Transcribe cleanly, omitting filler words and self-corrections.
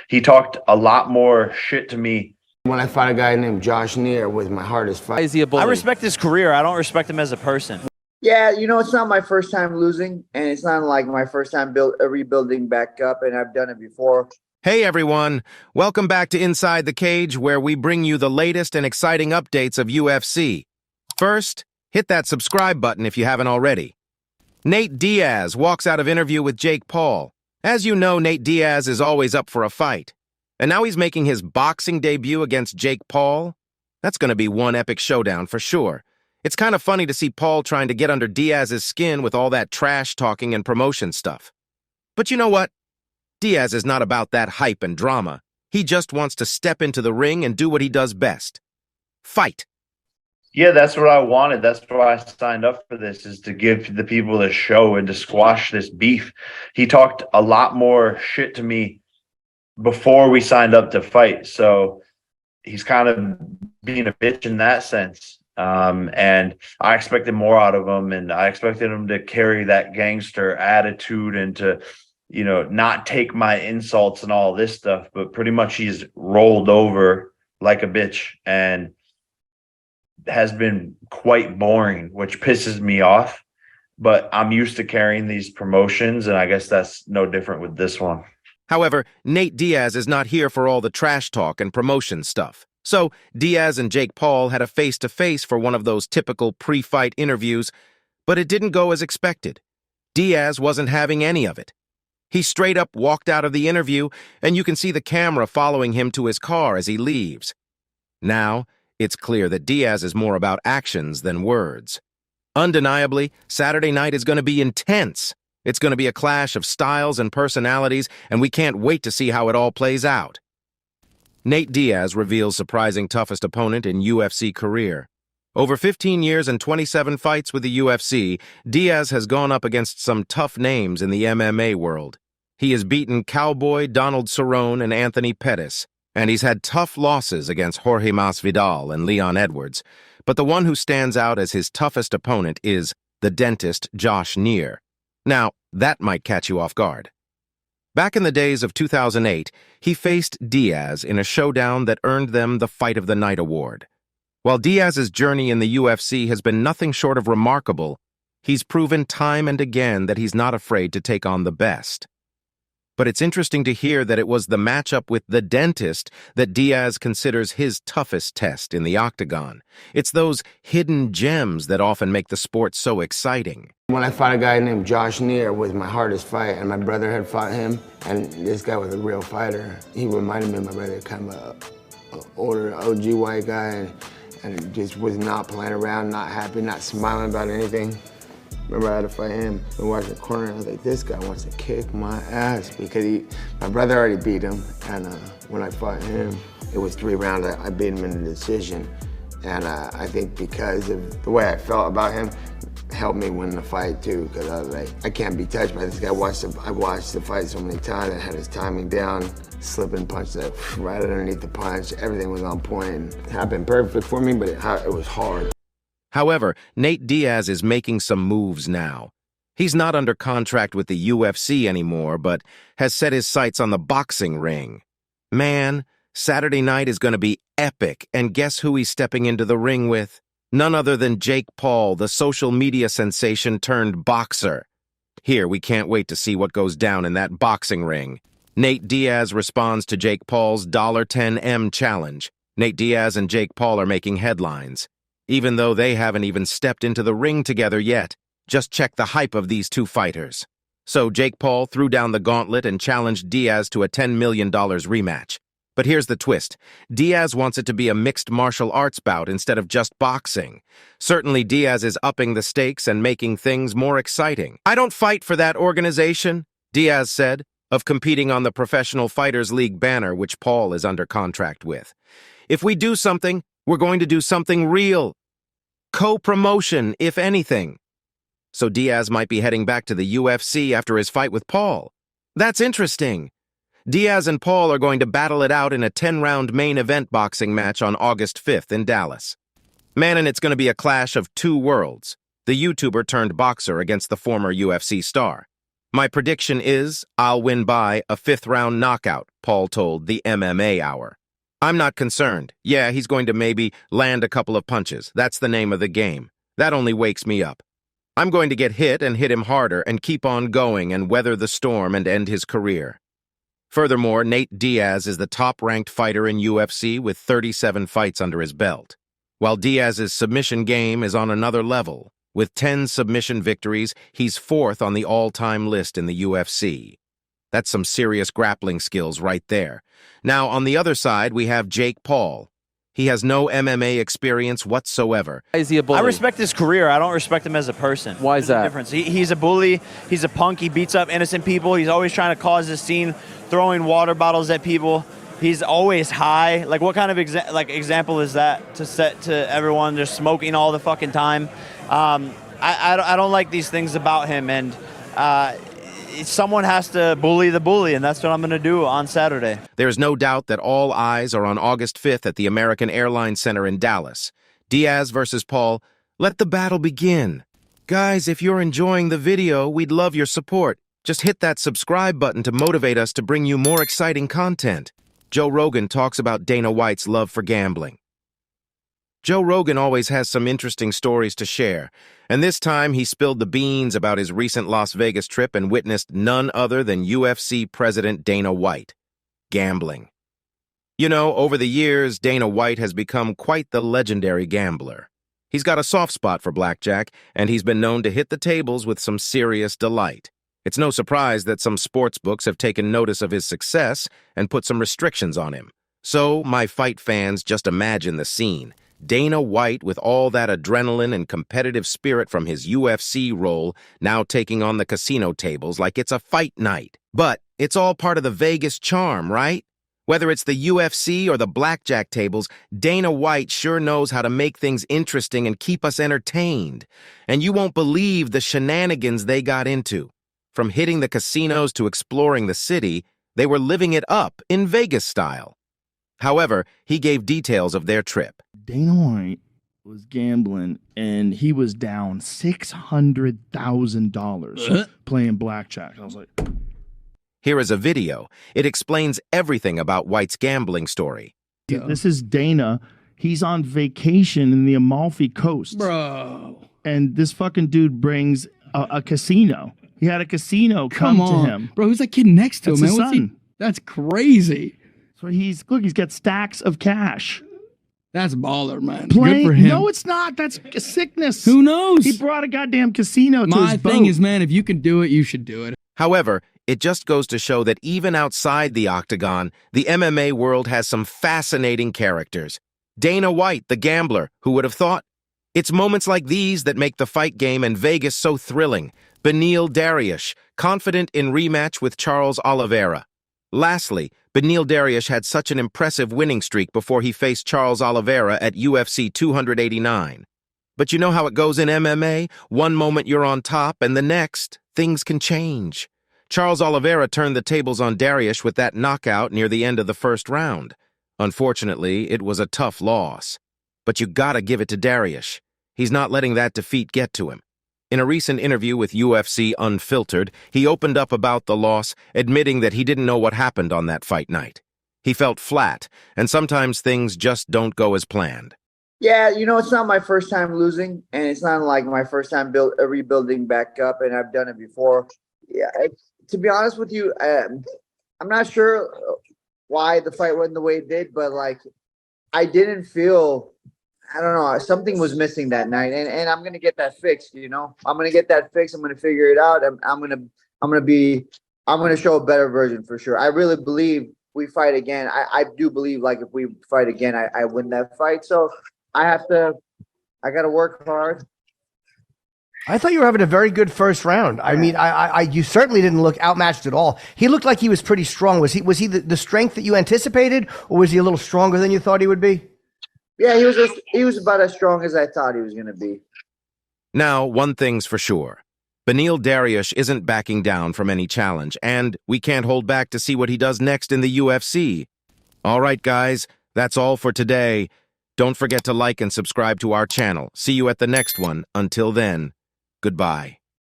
He talked a lot more shit to me. When I fought a guy named Josh Neer was my hardest fight. Is he a bully? I respect his career. I don't respect him as a person. Yeah, it's not my first time losing, and it's not like my first time rebuilding back up, and I've done it before. Hey everyone, welcome back to Inside the Cage, where we bring you the latest and exciting updates of UFC. First, hit that subscribe button if you haven't already. Nate Diaz walks out of interview with Jake Paul. As you know, Nate Diaz is always up for a fight. And now he's making his boxing debut against Jake Paul. That's going to be one epic showdown for sure. It's kind of funny to see Paul trying to get under Diaz's skin with all that trash talking and promotion stuff. But you know what? Diaz is not about that hype and drama. He just wants to step into the ring and do what he does best. Fight. Yeah, that's what I wanted. That's why I signed up for this, is to give the people a show and to squash this beef. He talked a lot more shit to me before we signed up to fight. So he's kind of being a bitch in that sense. And I expected more out of him, and I expected him to carry that gangster attitude and to, not take my insults and all this stuff. But pretty much he's rolled over like a bitch and has been quite boring, which pisses me off. But I'm used to carrying these promotions, and I guess that's no different with this one. However, Nate Diaz is not here for all the trash talk and promotion stuff. So, Diaz and Jake Paul had a face-to-face for one of those typical pre-fight interviews, but it didn't go as expected. Diaz wasn't having any of it. He straight up walked out of the interview, and you can see the camera following him to his car as he leaves. Now, it's clear that Diaz is more about actions than words. Undeniably, Saturday night is going to be intense. It's going to be a clash of styles and personalities, and we can't wait to see how it all plays out. Nate Diaz reveals surprising toughest opponent in UFC career. Over 15 years and 27 fights with the UFC, Diaz has gone up against some tough names in the MMA world. He has beaten Cowboy, Donald Cerrone, and Anthony Pettis, and he's had tough losses against Jorge Masvidal and Leon Edwards. But the one who stands out as his toughest opponent is the dentist Josh Neer. Now, that might catch you off guard. Back in the days of 2008, he faced Diaz in a showdown that earned them the Fight of the Night award. While Diaz's journey in the UFC has been nothing short of remarkable, he's proven time and again that he's not afraid to take on the best. But it's interesting to hear that it was the matchup with the dentist that Diaz considers his toughest test in the octagon. It's those hidden gems that often make the sport so exciting. When I fought a guy named Josh Neer was my hardest fight, and my brother had fought him, and this guy was a real fighter. He reminded me of my brother, kind of an older OG white guy, and just was not playing around, not happy, not smiling about anything. Remember, I had to fight him. I watched the corner, and I was like, this guy wants to kick my ass, because my brother already beat him, and when I fought him, it was 3 rounds. I beat him in the decision, and I think because of the way I felt about him, helped me win the fight too, because I was like, I can't be touched by this guy. I watched the fight so many times. I had his timing down, slip and punch that right underneath the punch. Everything was on point. It happened perfect for me, but it was hard. However, Nate Diaz is making some moves now. He's not under contract with the UFC anymore, but has set his sights on the boxing ring. Man, Saturday night is going to be epic, and guess who he's stepping into the ring with? None other than Jake Paul, the social media sensation turned boxer. Here, we can't wait to see what goes down in that boxing ring. Nate Diaz responds to Jake Paul's $10M challenge. Nate Diaz and Jake Paul are making headlines, even though they haven't even stepped into the ring together yet. Just check the hype of these two fighters. So Jake Paul threw down the gauntlet and challenged Diaz to a $10 million rematch. But here's the twist. Diaz wants it to be a mixed martial arts bout instead of just boxing. Certainly Diaz is upping the stakes and making things more exciting. I don't fight for that organization, Diaz said, of competing on the Professional Fighters League banner, which Paul is under contract with. If we do something, we're going to do something real. Co-promotion, if anything. So Diaz might be heading back to the UFC after his fight with Paul. That's interesting. Diaz and Paul are going to battle it out in a 10-round main event boxing match on August 5th in Dallas. Man, and it's going to be a clash of two worlds. The YouTuber turned boxer against the former UFC star. My prediction is I'll win by a fifth-round knockout, Paul told the MMA Hour. I'm not concerned. Yeah, he's going to maybe land a couple of punches. That's the name of the game. That only wakes me up. I'm going to get hit and hit him harder and keep on going and weather the storm and end his career. Furthermore, Nate Diaz is the top-ranked fighter in UFC with 37 fights under his belt, while Diaz's submission game is on another level. With 10 submission victories, he's fourth on the all-time list in the UFC. That's some serious grappling skills right there. Now, on the other side, we have Jake Paul. He has no MMA experience whatsoever. Is he a bully? I respect his career. I don't respect him as a person. Why is There's a that? difference. He's a bully. He's a punk. He beats up innocent people. He's always trying to cause a scene, throwing water bottles at people. He's always high. Like, what kind of example is that to set to everyone? Just smoking all the fucking time. I don't like these things about him, and someone has to bully the bully, and that's what I'm going to do on Saturday. There's no doubt that all eyes are on August 5th at the American Airlines Center in Dallas. Diaz versus Paul. Let the battle begin. Guys, if you're enjoying the video, we'd love your support. Just hit that subscribe button to motivate us to bring you more exciting content. Joe Rogan talks about Dana White's love for gambling. Joe Rogan always has some interesting stories to share, and this time he spilled the beans about his recent Las Vegas trip and witnessed none other than UFC President Dana White. Gambling. You know, over the years, Dana White has become quite the legendary gambler. He's got a soft spot for blackjack, and he's been known to hit the tables with some serious delight. It's no surprise that some sports books have taken notice of his success and put some restrictions on him. So, my fight fans, just imagine the scene. Dana White, with all that adrenaline and competitive spirit from his UFC role, now taking on the casino tables like it's a fight night. But it's all part of the Vegas charm, right? Whether it's the UFC or the blackjack tables, Dana White sure knows how to make things interesting and keep us entertained. And you won't believe the shenanigans they got into. From hitting the casinos to exploring the city, they were living it up in Vegas style. However, he gave details of their trip. Dana White was gambling, and he was down $600,000 playing blackjack. I was like, Here is a video. It explains everything about White's gambling story. this is Dana. He's on vacation in the Amalfi Coast. Bro. And this fucking dude brings a casino. He had a casino come to him. Bro, who's that kid next to That's him, his man? son. That's crazy. So he's got stacks of cash. That's baller, man. Playing, Good for him. No, it's not. That's a sickness. Who knows? He brought a goddamn casino to My his thing boat. is, man, if you can do it, you should do it. However, it just goes to show that even outside the octagon, the MMA world has some fascinating characters. Dana White, the gambler, who would have thought? It's moments like these that make the fight game and Vegas so thrilling. Beneil Dariush, confident in rematch with Charles Oliveira. Lastly, Beneil Dariush had such an impressive winning streak before he faced Charles Oliveira at UFC 289. But you know how it goes in MMA? One moment you're on top, and the next, things can change. Charles Oliveira turned the tables on Dariush with that knockout near the end of the first round. Unfortunately, it was a tough loss. But you gotta give it to Dariush. He's not letting that defeat get to him. In a recent interview with UFC Unfiltered, he opened up about the loss, admitting that he didn't know what happened on that fight night. He felt flat, and sometimes things just don't go as planned. Yeah, it's not my first time losing, and it's not like my first time rebuilding back up, and I've done it before. Yeah, to be honest with you, I'm not sure why the fight went the way it did, but I didn't feel. I don't know. Something was missing that night, and I'm gonna get that fixed. I'm gonna get that fixed. I'm gonna figure it out. I'm gonna show a better version for sure. I really believe we fight again. I do believe if we fight again, I win that fight. So I gotta work hard. I thought you were having a very good first round. I mean, you certainly didn't look outmatched at all. He looked like he was pretty strong. Was he the strength that you anticipated, or was he a little stronger than you thought he would be? Yeah, he was about as strong as I thought he was going to be. Now, one thing's for sure. Beneil Dariush isn't backing down from any challenge, and we can't hold back to see what he does next in the UFC. All right, guys, that's all for today. Don't forget to like and subscribe to our channel. See you at the next one. Until then, goodbye.